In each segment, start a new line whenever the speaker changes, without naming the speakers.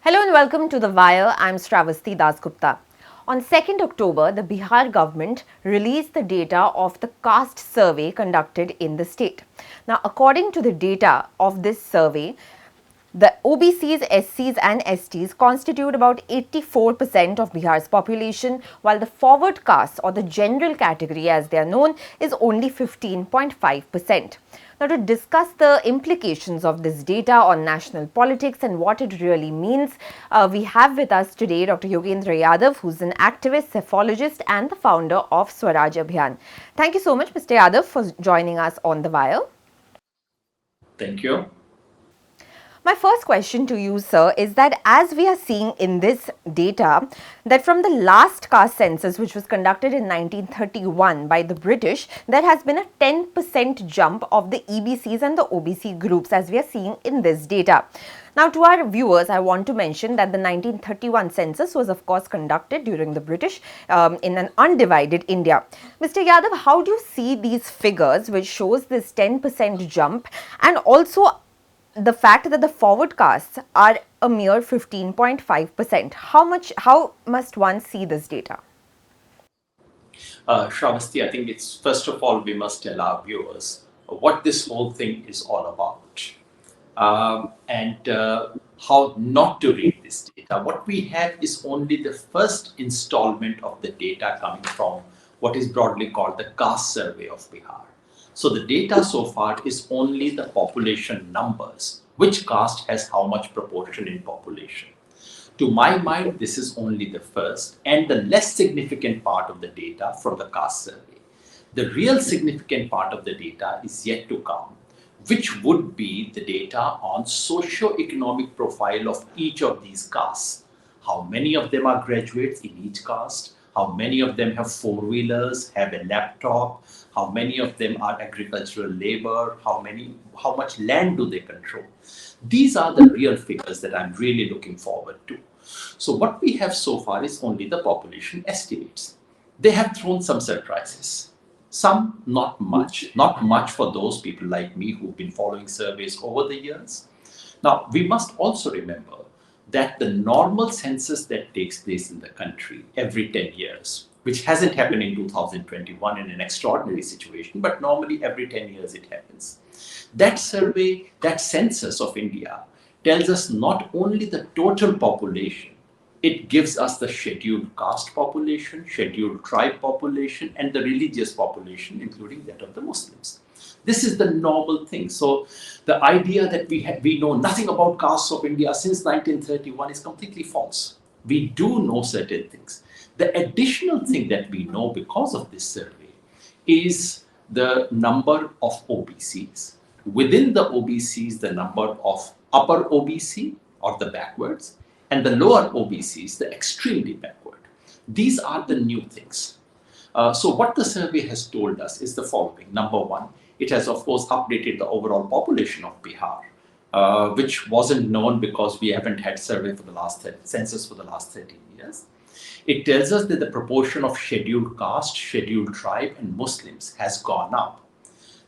Hello and welcome to The Wire. I'm Sravasti Dasgupta. On 2nd October, the Bihar government released the data of the caste survey conducted in the state. Now, according to the data of this survey, the OBCs, SCs and STs constitute about 84% of Bihar's population, while the forward caste or the general category as they are known is only 15.5%. Now, to discuss the implications of this data on national politics and what it really means, we have with us today Dr. Yogendra Yadav, who's an activist, psephologist and the founder of Swaraj Abhiyan. Thank you so much, Mr. Yadav, for joining us on The Wire.
Thank you.
My first question to you, sir, is that as we are seeing in this data, that from the last caste census, which was conducted in 1931 by the British, there has been a 10% jump of the EBCs and the OBC groups, as we are seeing in this data. Now, to our viewers, I want to mention that the 1931 census was, of course, conducted during the British in an undivided India. Mr. Yadav, how do you see these figures, which shows this 10% jump, and also the fact that the forward castes are a mere 15.5%. How must one see this data?
Sravasti, I think it's first of all, we must tell our viewers what this whole thing is all about and how not to read this data. What we have is only the first installment of the data coming from what is broadly called the caste survey of Bihar. So the data so far is only the population numbers, which caste has how much proportion in population. To my mind, this is only the first and the less significant part of the data from the caste survey. The real significant part of the data is yet to come, which would be the data on socio-economic profile of each of these castes. How many of them are graduates in each caste? How many of them have four-wheelers, have a laptop? How many of them are agricultural labor? How much land do they control? These are the real figures that I'm really looking forward to. So what we have so far is only the population estimates. They have thrown some surprises. Some not much for those people like me who've been following surveys over the years. Now, we must also remember that the normal census that takes place in the country every 10 years, which hasn't happened in 2021 in an extraordinary situation, but normally every 10 years it happens. That survey, that census of India tells us not only the total population, it gives us the scheduled caste population, scheduled tribe population, and the religious population, including that of the Muslims. This is the normal thing. So the idea that we know nothing about castes of India since 1931 is completely false. We do know certain things. The additional thing that we know because of this survey is the number of OBCs. Within the OBCs, the number of upper OBC or the backwards and the lower OBCs, the extremely backward. These are the new things. So what the survey has told us is the following. Number one, it has, of course, updated the overall population of Bihar, which wasn't known because we haven't had survey for the last census for the last 13 years. It tells us that the proportion of scheduled caste, scheduled tribe, and Muslims has gone up.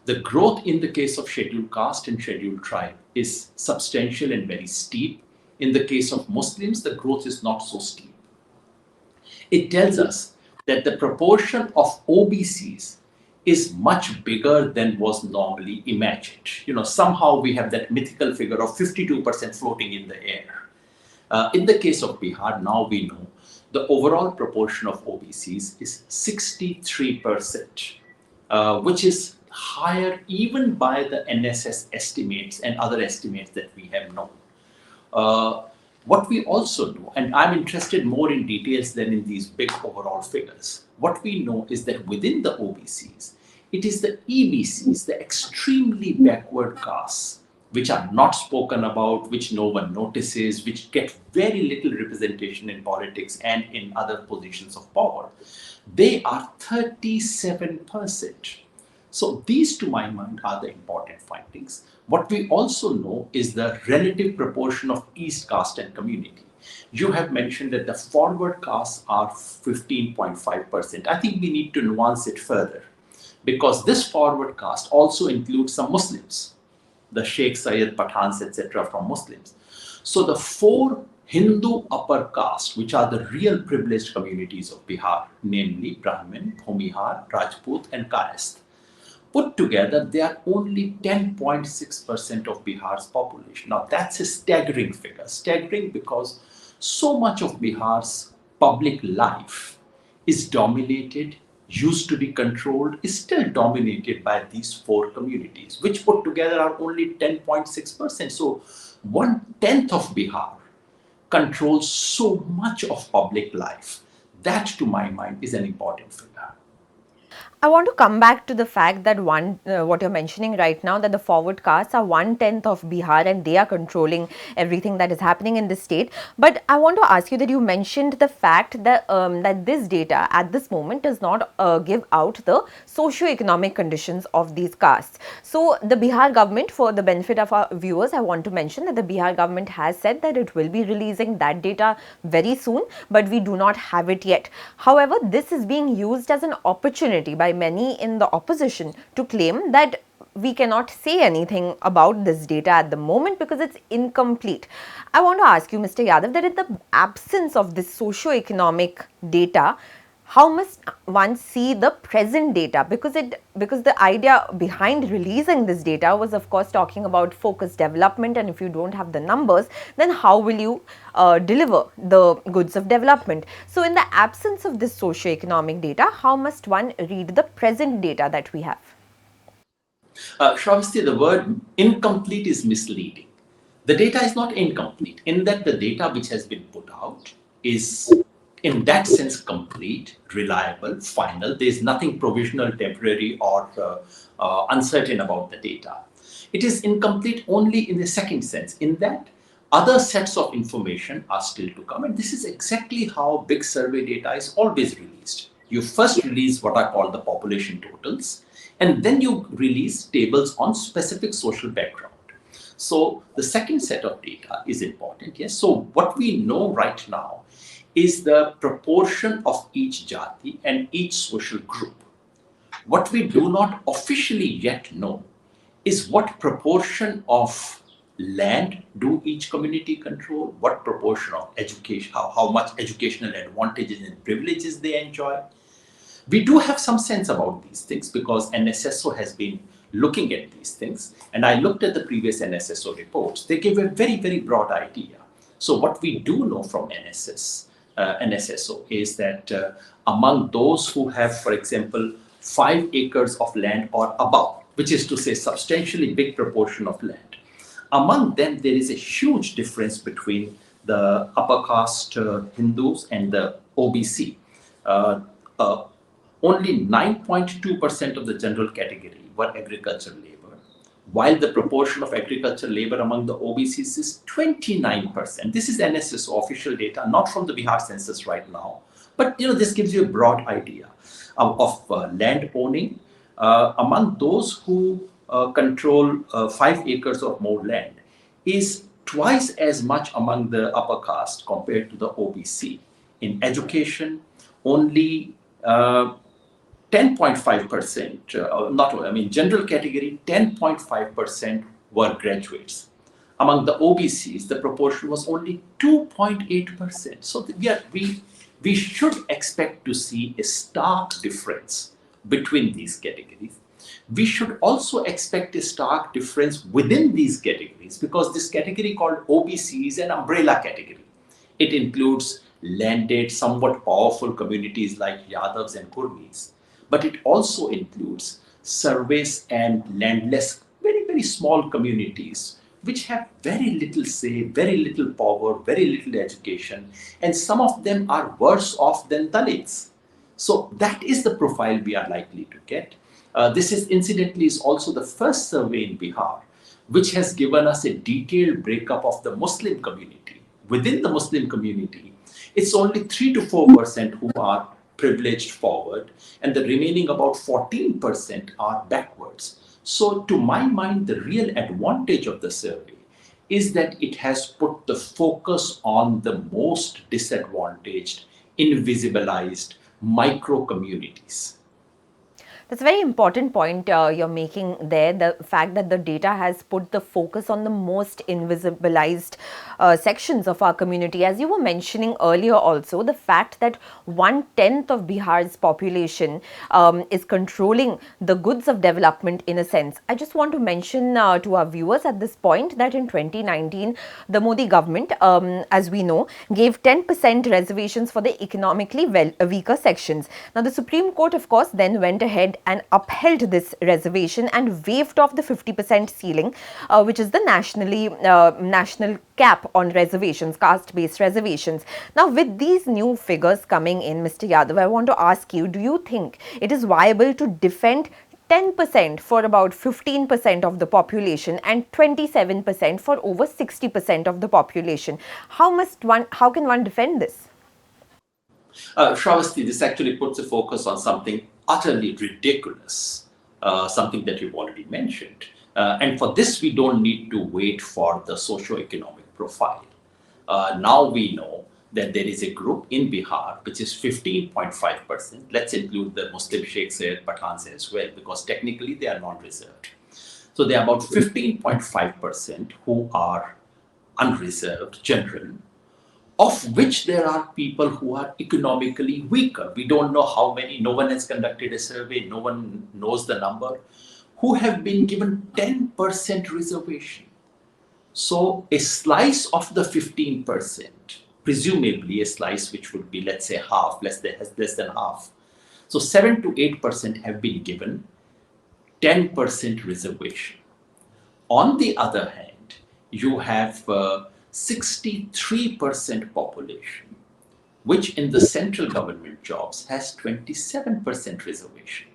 The growth in the case of scheduled caste and scheduled tribe is substantial and very steep. In the case of Muslims, the growth is not so steep. It tells us that the proportion of OBCs is much bigger than was normally imagined. Somehow we have that mythical figure of 52% floating in the air. In the case of Bihar, now we know the overall proportion of OBCs is 63%, which is higher even by the NSS estimates and other estimates that we have known. What we also know, and I'm interested more in details than in these big overall figures, what we know is that within the OBCs, it is the EBCs, the extremely backward castes, which are not spoken about, which no one notices, which get very little representation in politics and in other positions of power. They are 37%. So these, to my mind, are the important findings. What we also know is the relative proportion of East caste and community. You have mentioned that the forward castes are 15.5%. I think we need to nuance it further because this forward caste also includes some Muslims, the Sheikh, Sayyid, Pathans, etc. from Muslims. So the four Hindu upper caste, which are the real privileged communities of Bihar, namely Brahmin, Bhumihar, Rajput, and Caste, put together, they are only 10.6% of Bihar's population. Now, that's a staggering figure. Staggering because so much of Bihar's public life is dominated, used to be controlled, is still dominated by these four communities, which put together are only 10.6%. So, 1/10 of Bihar controls so much of public life. That, to my mind, is an important figure.
I want to come back to the fact that what you're mentioning right now, that the forward castes are 1/10 of Bihar and they are controlling everything that is happening in the state. But I want to ask you that you mentioned the fact that that this data at this moment does not give out the socio-economic conditions of these castes. So the Bihar government, for the benefit of our viewers, I want to mention that the Bihar government has said that it will be releasing that data very soon, but we do not have it yet. However, this is being used as an opportunity by many in the opposition to claim that we cannot say anything about this data at the moment because it's incomplete. I want to ask you, Mr. Yadav, that in the absence of this socio-economic data, how must one see the present data? Because the idea behind releasing this data was, of course, talking about focused development, and if you don't have the numbers, then how will you deliver the goods of development? So in the absence of this socio-economic data, how must one read the present data that we have?
Sravasti, the word incomplete is misleading. The data is not incomplete in that the data which has been put out is in that sense complete, reliable, final. There is nothing provisional, temporary, or uncertain about the data. It is incomplete only in the second sense, in that other sets of information are still to come. And this is exactly how big survey data is always released. You first release what are called the population totals, and then you release tables on specific social background. So the second set of data is important. Yes. So what we know right now is the proportion of each jati and each social group. What we do not officially yet know is what proportion of land do each community control, what proportion of education, how much educational advantages and privileges they enjoy. We do have some sense about these things because NSSO has been looking at these things, and I looked at the previous NSSO reports. They give a very, very broad idea. So what we do know from NSSO is that among those who have, for example, 5 acres of land or above, which is to say substantially big proportion of land, among them there is a huge difference between the upper caste Hindus and the OBC. Only 9.2% of the general category were agricultural labor, while the proportion of agricultural labor among the OBCs is 29%. This is NSSO official data, not from the Bihar census right now, but this gives you a broad idea of land owning. Among those who control 5 acres or more land is twice as much among the upper caste compared to the OBC. In education, only 10.5%, general category, 10.5% were graduates. Among the OBCs, the proportion was only 2.8%. So we should expect to see a stark difference between these categories. We should also expect a stark difference within these categories because this category called OBC is an umbrella category. It includes landed, somewhat powerful communities like Yadavs and Kurmis, but it also includes service and landless, very, very small communities which have very little say, very little power, very little education, and some of them are worse off than Dalits. So that is the profile we are likely to get. This is incidentally is also the first survey in Bihar which has given us a detailed breakup of the Muslim community. Within the Muslim community, it's only 3 to 4% who are privileged forward, and the remaining about 14% are backwards. So to my mind, the real advantage of the survey is that it has put the focus on the most disadvantaged, invisibilized micro communities.
That's a very important point you're making there. The fact that the data has put the focus on the most invisibilized sections of our community. As you were mentioning earlier, also, the fact that 1/10 of Bihar's population is controlling the goods of development in a sense. I just want to mention to our viewers at this point that in 2019, the Modi government, as we know, gave 10% reservations for the economically weaker sections. Now, the Supreme Court, of course, then went ahead and upheld this reservation and waived off the 50% ceiling, which is the national cap on reservations, caste-based reservations. Now, with these new figures coming in, Mr. Yadav, I want to ask you, do you think it is viable to defend 10% for about 15% of the population and 27% for over 60% of the population? How can one defend this?
Sravasti, this actually puts a focus on something utterly ridiculous, something that you've already mentioned. And for this, we don't need to wait for the socio-economic profile. Now we know that there is a group in Bihar which is 15.5%. Let's include the Muslim Sheikhs here, Pathans as well, because technically they are non-reserved. So there are about 15.5% who are unreserved, general, of which there are people who are economically weaker. We don't know how many, no one has conducted a survey, no one knows the number, who have been given 10% reservation. So a slice of the 15%, presumably a slice which would be, let's say, half, less than half. So 7 to 8% have been given 10% reservation. On the other hand, you have 63% population, which in the central government jobs has 27% reservation.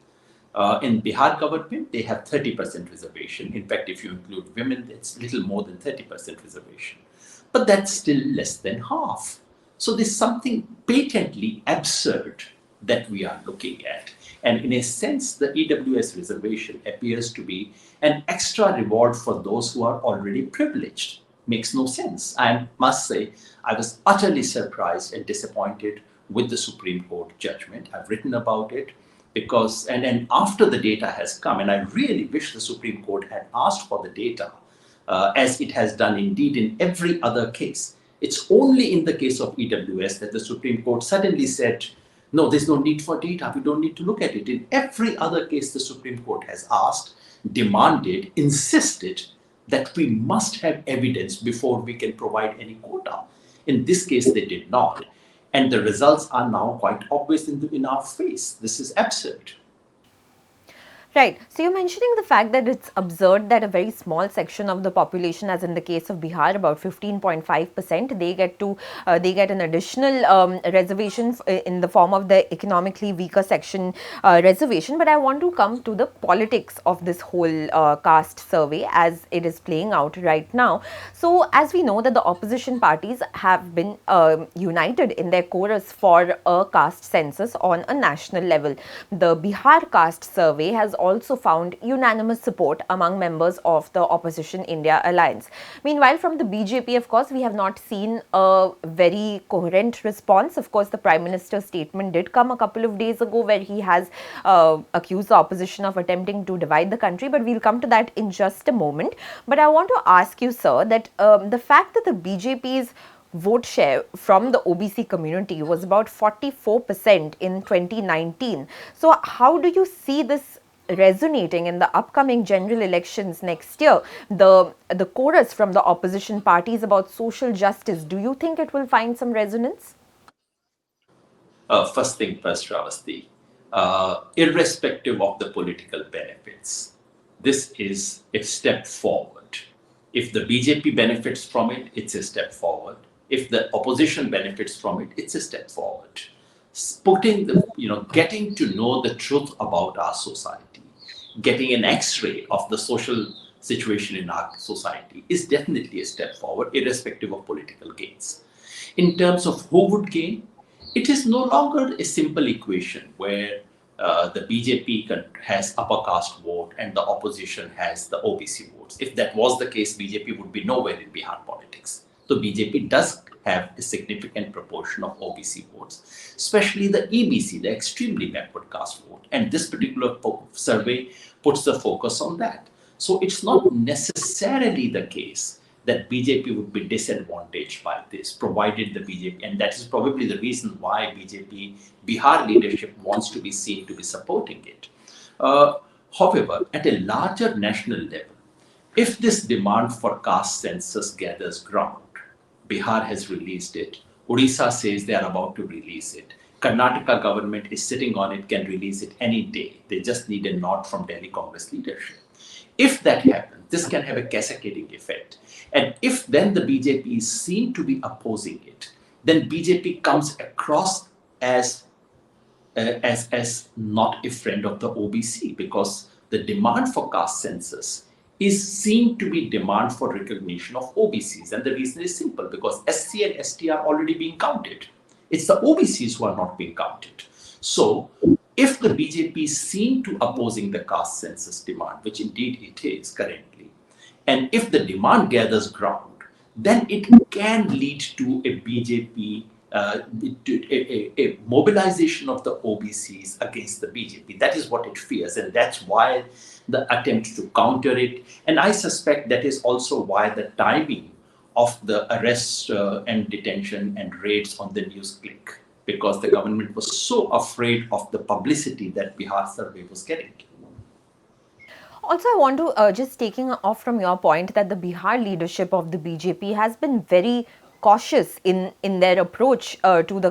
In Bihar government, they have 30% reservation. In fact, if you include women, it's little more than 30% reservation. But that's still less than half. So there's something patently absurd that we are looking at. And in a sense, the EWS reservation appears to be an extra reward for those who are already privileged. Makes no sense. I must say, I was utterly surprised and disappointed with the Supreme Court judgment. I've written about it because, and then after the data has come, and I really wish the Supreme Court had asked for the data, as it has done indeed in every other case. It's only in the case of EWS that the Supreme Court suddenly said, no, there's no need for data. We don't need to look at it. In every other case, the Supreme Court has asked, demanded, insisted that we must have evidence before we can provide any quota. In this case, they did not. And the results are now quite obvious in our face. This is absurd.
Right. So you're mentioning the fact that it's absurd that a very small section of the population, as in the case of Bihar, about 15.5%, they get an additional reservation in the form of the economically weaker section reservation. But I want to come to the politics of this whole caste survey as it is playing out right now. So as we know that the opposition parties have been united in their chorus for a caste census on a national level. The Bihar Caste survey has also found unanimous support among members of the opposition India alliance. Meanwhile, from the BJP, of course, we have not seen a very coherent response. Of course, the Prime Minister's statement did come a couple of days ago where he has accused the opposition of attempting to divide the country, but we'll come to that in just a moment. But I want to ask you, sir, that the fact that the BJP's vote share from the OBC community was about 44% in 2019. So how do you see this resonating in the upcoming general elections next year? The chorus from the opposition parties about social justice, do you think it will find some resonance?
First thing first, Sravasti, irrespective of the political benefits, this is a step forward. If the BJP benefits from it, it's a step forward. If the opposition benefits from it, it's a step forward. Getting to know the truth about our society, getting an X-ray of the social situation in our society is definitely a step forward, irrespective of political gains. In terms of who would gain, it is no longer a simple equation where the BJP has upper caste vote and the opposition has the OBC votes. If that was the case, BJP would be nowhere in Bihar politics. So BJP does have a significant proportion of OBC votes, especially the EBC, the extremely backward caste vote. And this particular survey puts the focus on that. So it's not necessarily the case that BJP would be disadvantaged by this, provided the BJP, and that is probably the reason why BJP Bihar leadership wants to be seen to be supporting it. Uh, However, at a larger national level, if this demand for caste census gathers ground, Bihar has released it. Odisha says they are about to release it. Karnataka government is sitting on it, can release it any day. They just need a nod from Delhi Congress leadership. If that happens, this can have a cascading effect. And if then the BJP is seen to be opposing it, then BJP comes across as as not a friend of the OBC, because the demand for caste census is seen to be demand for recognition of OBCs. And the reason is simple, because SC and ST are already being counted. It's the OBCs who are not being counted. So if the BJP is seen to opposing the caste census demand, which indeed it is currently, and if the demand gathers ground, then it can lead to a BJP, a mobilization of the OBCs against the BJP. That is what it fears, and that's why the attempt to counter it. And I suspect that is also why the timing of the arrest and detention and raids on the news click, because the government was so afraid of the publicity that Bihar survey was getting.
Also, I want to just taking off from your point that the Bihar leadership of the BJP has been very cautious in their approach to the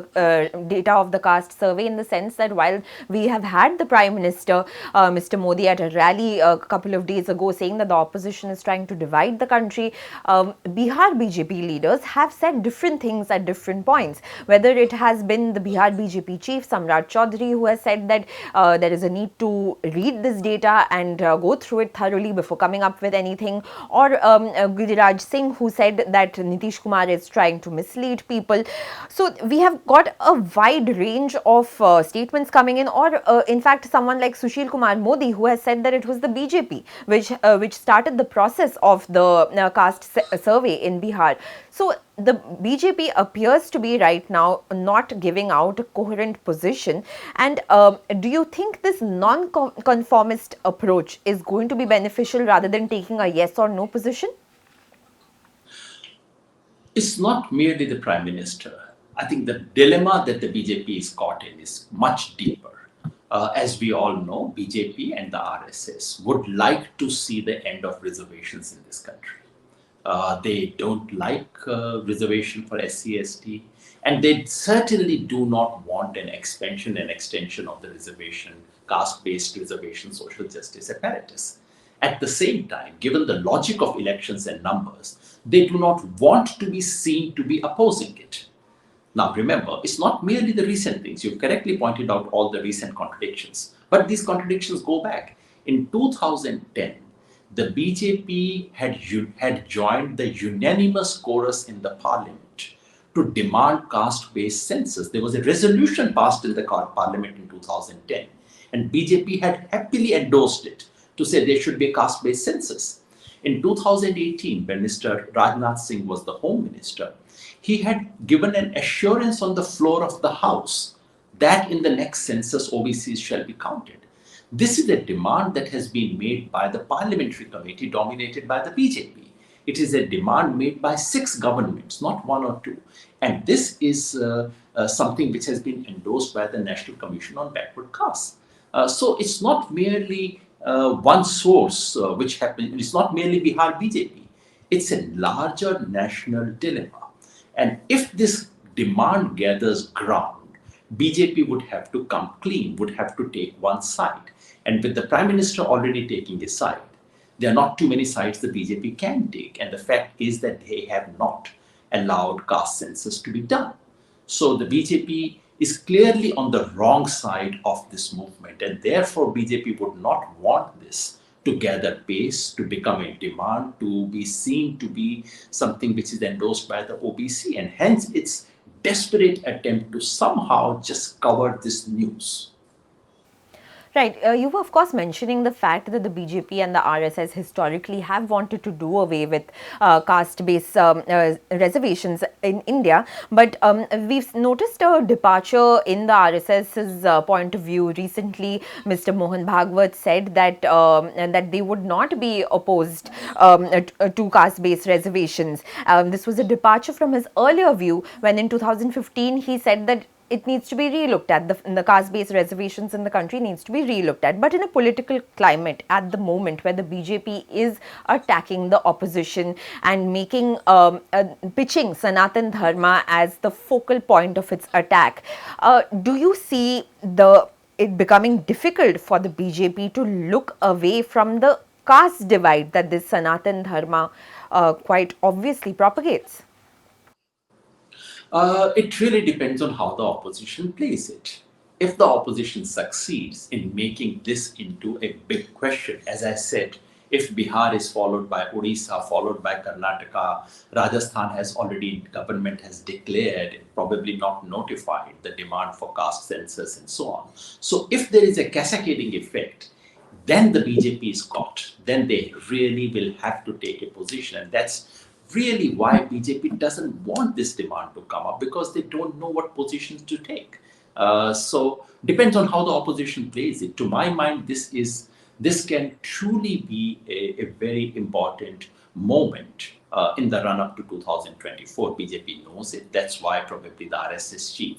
data of the caste survey, in the sense that while we have had the Prime Minister, Mr. Modi, at a rally a couple of days ago saying that the opposition is trying to divide the country, Bihar BJP leaders have said different things at different points. Whether it has been the Bihar BJP chief, Samrat Chaudhary, who has said that there is a need to read this data and go through it thoroughly before coming up with anything, or Giriraj Singh, who said that Nitish Kumar is trying to mislead people. So we have got a wide range of statements coming in, or in fact someone like Sushil Kumar Modi, who has said that it was the BJP which started the process of the caste survey in Bihar. So the BJP appears to be right now not giving out a coherent position. And do you think this non-conformist approach is going to be beneficial rather than taking a yes or no position?
It's not merely the Prime Minister. I think the dilemma that the BJP is caught in is much deeper. As we all know, BJP and the RSS would like to see the end of reservations in this country. They don't like reservation for SC/ST, and they certainly do not want an expansion and extension of the reservation, caste-based reservation social justice apparatus. At the same time, given the logic of elections and numbers, they do not want to be seen to be opposing it. Now remember, it's not merely the recent things. You've correctly pointed out all the recent contradictions, but these contradictions go back. In 2010, the BJP had joined the unanimous chorus in the parliament to demand caste-based census. There was a resolution passed in the parliament in 2010, and BJP had happily endorsed it to say there should be a caste-based census. In 2018, when Mr. Rajnath Singh was the Home Minister, he had given an assurance on the floor of the House that in the next census OBCs shall be counted. This is a demand that has been made by the parliamentary committee dominated by the BJP. It is a demand made by 6 governments, not 1 or 2. And this is something which has been endorsed by the National Commission on Backward Castes. So it's not merely one source which happened. It's not merely Bihar BJP. It's a larger national dilemma. And if this demand gathers ground, BJP would have to come clean, would have to take one side. And with the Prime Minister already taking a side, there are not too many sides the BJP can take. And the fact is that they have not allowed caste census to be done. So the BJP is clearly on the wrong side of this movement. And therefore, BJP would not want this to gather pace, to become a demand, to be seen to be something which is endorsed by the OBC. And hence, its desperate attempt to somehow just cover this news.
Right. You were, of course, mentioning the fact that the BJP and the RSS historically have wanted to do away with caste-based reservations in India. But we've noticed a departure in the RSS's point of view. Recently, Mr. Mohan Bhagwat said that they would not be opposed to caste-based reservations. This was a departure from his earlier view when in 2015 he said that it needs to be relooked at. The caste-based reservations in the country needs to be relooked at. But in a political climate at the moment where the BJP is attacking the opposition and making pitching Sanatan Dharma as the focal point of its attack, do you see it becoming difficult for the BJP to look away from the caste divide that this Sanatan Dharma quite obviously propagates?
It really depends on how the opposition plays it. If the opposition succeeds in making this into a big question, as I said, if Bihar is followed by Odisha, followed by Karnataka, Rajasthan has already, government has declared, probably not notified, the demand for caste census and so on. So if there is a cascading effect, then the BJP is caught. Then they really will have to take a position. And that's really why BJP doesn't want this demand to come up, because they don't know what positions to take. So depends on how the opposition plays it. To my mind, this can truly be a very important moment in the run-up to 2024. BJP knows it. That's why probably the RSS chief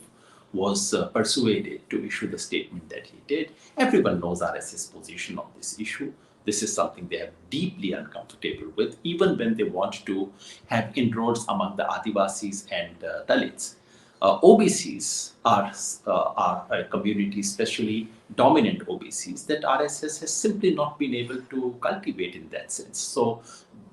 was persuaded to issue the statement that he did. Everyone knows RSS position on this issue. This is something they are deeply uncomfortable with, even when they want to have inroads among the Adivasis and Dalits. OBCs are a community, especially dominant OBCs, that RSS has simply not been able to cultivate in that sense. So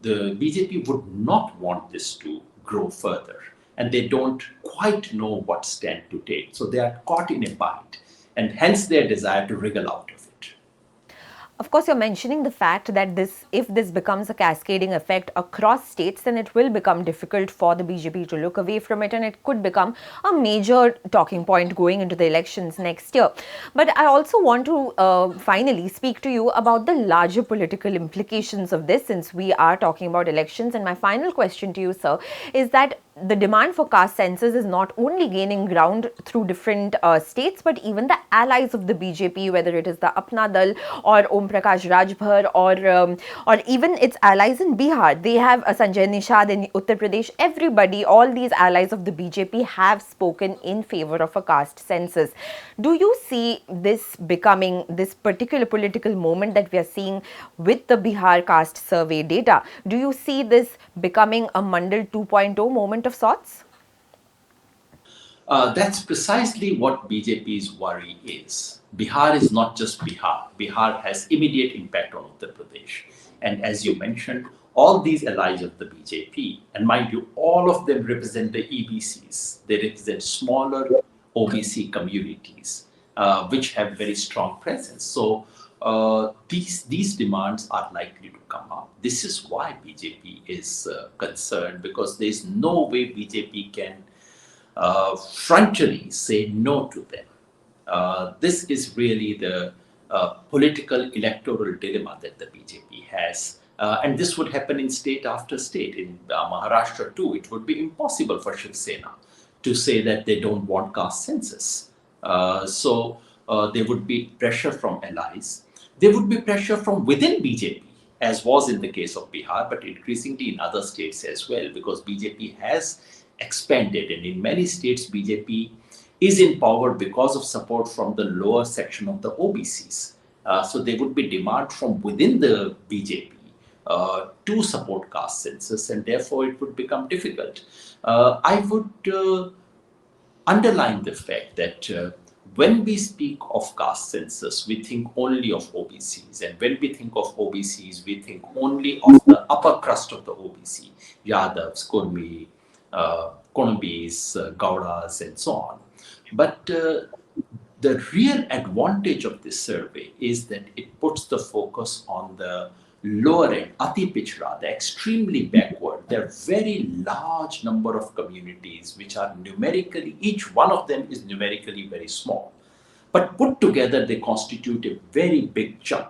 the BJP would not want this to grow further, and they don't quite know what stand to take. So they are caught in a bind, and hence their desire to wriggle out of it.
Of course, you're mentioning the fact that if this becomes a cascading effect across states, then it will become difficult for the BJP to look away from it, and it could become a major talking point going into the elections next year. But I also want to finally speak to you about the larger political implications of this, since we are talking about elections. And my final question to you, sir, is that the demand for caste census is not only gaining ground through different states, but even the allies of the BJP, whether it is the Apna Dal or Om Prakash Rajbhar or even its allies in Bihar. They have Sanjay Nishad in Uttar Pradesh. Everybody, all these allies of the BJP have spoken in favor of a caste census. Do you see this becoming, this particular political moment that we are seeing with the Bihar caste survey data, do you see this becoming a Mandal 2.0 moment of sorts?
That's precisely what BJP's worry is. Bihar is not just Bihar. Bihar has immediate impact on Uttar Pradesh. And as you mentioned, all these allies of the BJP, and mind you, all of them represent the EBCs. They represent smaller OBC communities, which have very strong presence. So these demands are likely to come up. This is why BJP is concerned, because there is no way BJP can frontally say no to them. This is really the political electoral dilemma that the BJP has. And this would happen in state after state. In Maharashtra too, it would be impossible for Shiv Sena to say that they don't want caste census. So there would be pressure from allies. There would be pressure from within BJP, as was in the case of Bihar, but increasingly in other states as well, because BJP has expanded, and in many states BJP is in power because of support from the lower section of the OBCs. So there would be demand from within the BJP to support caste census, and therefore it would become difficult. I would underline the fact that when we speak of caste census, we think only of OBCs. And when we think of OBCs, we think only of the upper crust of the OBC, Yadavs, Kurmi, Konambis, Gaudas, and so on. But the real advantage of this survey is that it puts the focus on the lower end, Ati Pichra, the extremely backward. There are very large number of communities which are numerically, each one of them is numerically very small. but put together they constitute a very big chunk.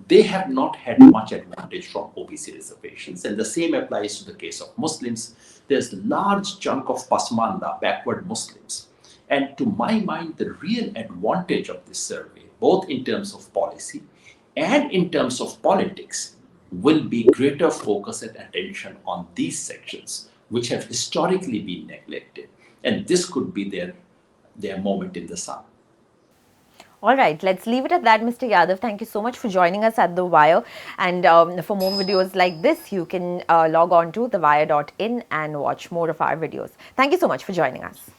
They have not had much advantage from OBC reservations, and the same applies to the case of Muslims. There's a large chunk of Pasmanda, backward Muslims. And to my mind, the real advantage of this survey, both in terms of policy and in terms of politics, will be greater focus and attention on these sections, which have historically been neglected. And this could be their moment in the sun.
All right, let's leave it at that, Mr. Yadav. Thank you so much for joining us at The Wire. And for more videos like this, you can log on to thewire.in and watch more of our videos. Thank you so much for joining us.